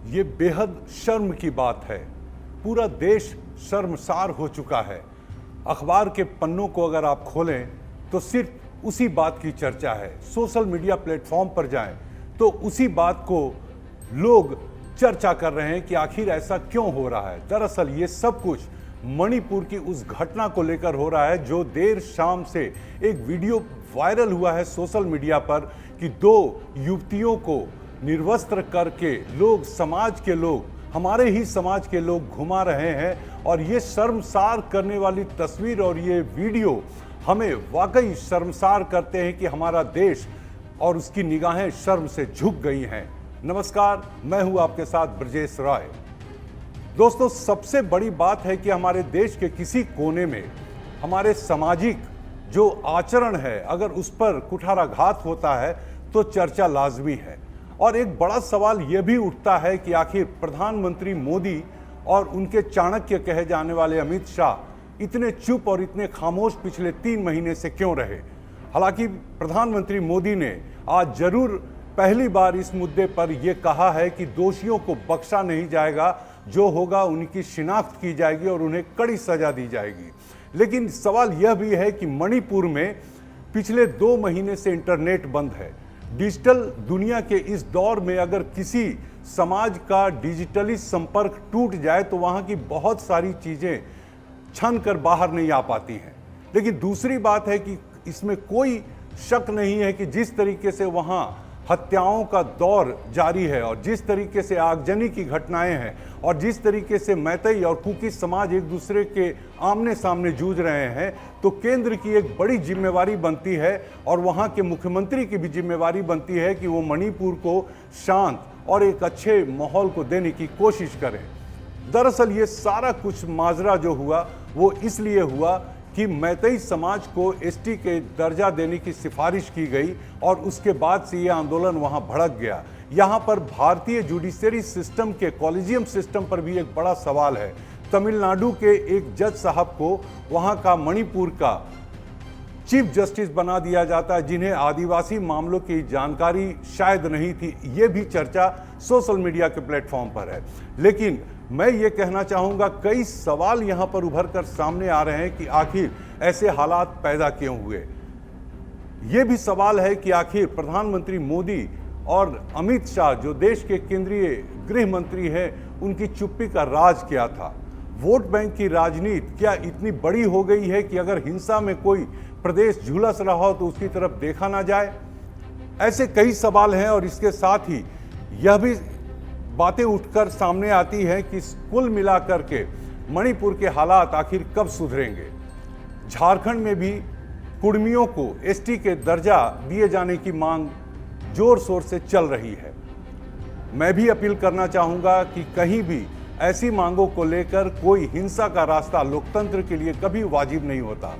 ये बेहद शर्म की बात है। पूरा देश शर्मसार हो चुका है। अखबार के पन्नों को अगर आप खोलें तो सिर्फ उसी बात की चर्चा है। सोशल मीडिया प्लेटफॉर्म पर जाएं तो उसी बात को लोग चर्चा कर रहे हैं कि आखिर ऐसा क्यों हो रहा है। दरअसल ये सब कुछ मणिपुर की उस घटना को लेकर हो रहा है जो देर शाम से एक वीडियो वायरल हुआ है सोशल मीडिया पर कि दो युवतियों को निर्वस्त्र करके लोग, समाज के लोग, हमारे ही समाज के लोग घुमा रहे हैं। और ये शर्मसार करने वाली तस्वीर और ये वीडियो हमें वाकई शर्मसार करते हैं कि हमारा देश और उसकी निगाहें शर्म से झुक गई हैं। नमस्कार, मैं हूं आपके साथ ब्रजेश राय। दोस्तों, सबसे बड़ी बात है कि हमारे देश के किसी कोने में हमारे सामाजिक जो आचरण है, अगर उस पर कुठाराघात होता है तो चर्चा लाजमी है। और एक बड़ा सवाल यह भी उठता है कि आखिर प्रधानमंत्री मोदी और उनके चाणक्य कहे जाने वाले अमित शाह इतने चुप और इतने खामोश पिछले 3 महीने से क्यों रहे। हालांकि प्रधानमंत्री मोदी ने आज जरूर पहली बार इस मुद्दे पर यह कहा है कि दोषियों को बख्शा नहीं जाएगा, जो होगा उनकी शिनाख्त की जाएगी और उन्हें कड़ी सजा दी जाएगी। लेकिन सवाल यह भी है कि मणिपुर में पिछले 2 महीने से इंटरनेट बंद है। डिजिटल दुनिया के इस दौर में अगर किसी समाज का डिजिटली संपर्क टूट जाए तो वहाँ की बहुत सारी चीज़ें छन कर बाहर नहीं आ पाती हैं। लेकिन दूसरी बात है कि इसमें कोई शक नहीं है कि जिस तरीके से वहाँ हत्याओं का दौर जारी है और जिस तरीके से आगजनी की घटनाएं हैं और जिस तरीके से मैतेई और कुकी समाज एक दूसरे के आमने सामने जूझ रहे हैं, तो केंद्र की एक बड़ी जिम्मेवारी बनती है और वहां के मुख्यमंत्री की भी जिम्मेवारी बनती है कि वो मणिपुर को शांत और एक अच्छे माहौल को देने की कोशिश करें। दरअसल ये सारा कुछ माजरा जो हुआ वो इसलिए हुआ कि मैतेई समाज को एसटी के दर्जा देने की सिफारिश की गई और उसके बाद से ये आंदोलन वहां भड़क गया। यहाँ पर भारतीय जुडिशरी सिस्टम के कॉलेजियम सिस्टम पर भी एक बड़ा सवाल है। तमिलनाडु के एक जज साहब को वहाँ का मणिपुर का चीफ जस्टिस बना दिया जाता है, जिन्हें आदिवासी मामलों की जानकारी शायद नहीं थी। ये भी चर्चा सोशल मीडिया के प्लेटफॉर्म पर है। लेकिन मैं ये कहना चाहूँगा, कई सवाल यहाँ पर उभर कर सामने आ रहे हैं कि आखिर ऐसे हालात पैदा क्यों हुए। ये भी सवाल है कि आखिर प्रधानमंत्री मोदी और अमित शाह जो देश के केंद्रीय गृह मंत्री हैं, उनकी चुप्पी का राज क्या था। वोट बैंक की राजनीति क्या इतनी बड़ी हो गई है कि अगर हिंसा में कोई प्रदेश झुलस रहा हो तो उसकी तरफ देखा ना जाए। ऐसे कई सवाल हैं और इसके साथ ही यह भी बातें उठकर सामने आती हैं कि कुल मिलाकर के मणिपुर के हालात आखिर कब सुधरेंगे। झारखंड में भी कुर्मियों को एसटी के दर्जा दिए जाने की मांग जोर शोर से चल रही है। मैं भी अपील करना चाहूँगा कि कहीं भी ऐसी मांगों को लेकर कोई हिंसा का रास्ता लोकतंत्र के लिए कभी वाजिब नहीं होता।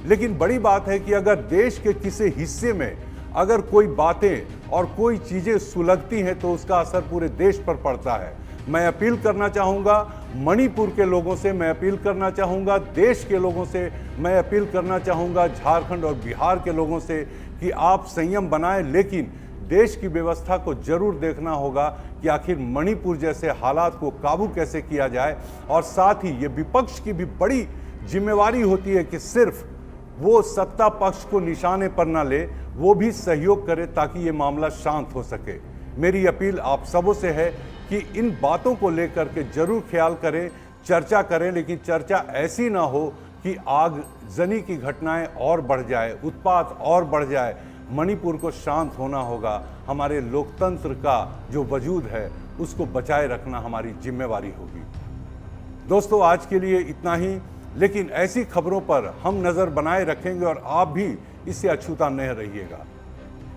लेकिन बड़ी बात है कि अगर देश के किसी हिस्से में अगर कोई बातें और कोई चीज़ें सुलगती हैं तो उसका असर पूरे देश पर पड़ता है। मैं अपील करना चाहूँगा मणिपुर के लोगों से, मैं अपील करना चाहूँगा देश के लोगों से, मैं अपील करना चाहूँगा झारखंड और बिहार के लोगों से कि आप संयम बनाएं। लेकिन देश की व्यवस्था को जरूर देखना होगा कि आखिर मणिपुर जैसे हालात को काबू कैसे किया जाए। और साथ ही ये विपक्ष की भी बड़ी जिम्मेवारी होती है कि सिर्फ वो सत्ता पक्ष को निशाने पर ना ले, वो भी सहयोग करे ताकि ये मामला शांत हो सके। मेरी अपील आप सबों से है कि इन बातों को लेकर के जरूर ख्याल करें, चर्चा करें, लेकिन चर्चा ऐसी ना हो कि आगजनी की घटनाएं और बढ़ जाए, उत्पात और बढ़ जाए। मणिपुर को शांत होना होगा। हमारे लोकतंत्र का जो वजूद है उसको बचाए रखना हमारी जिम्मेवारी होगी। दोस्तों, आज के लिए इतना ही, लेकिन ऐसी खबरों पर हम नज़र बनाए रखेंगे और आप भी इससे अछूता नहीं रहिएगा।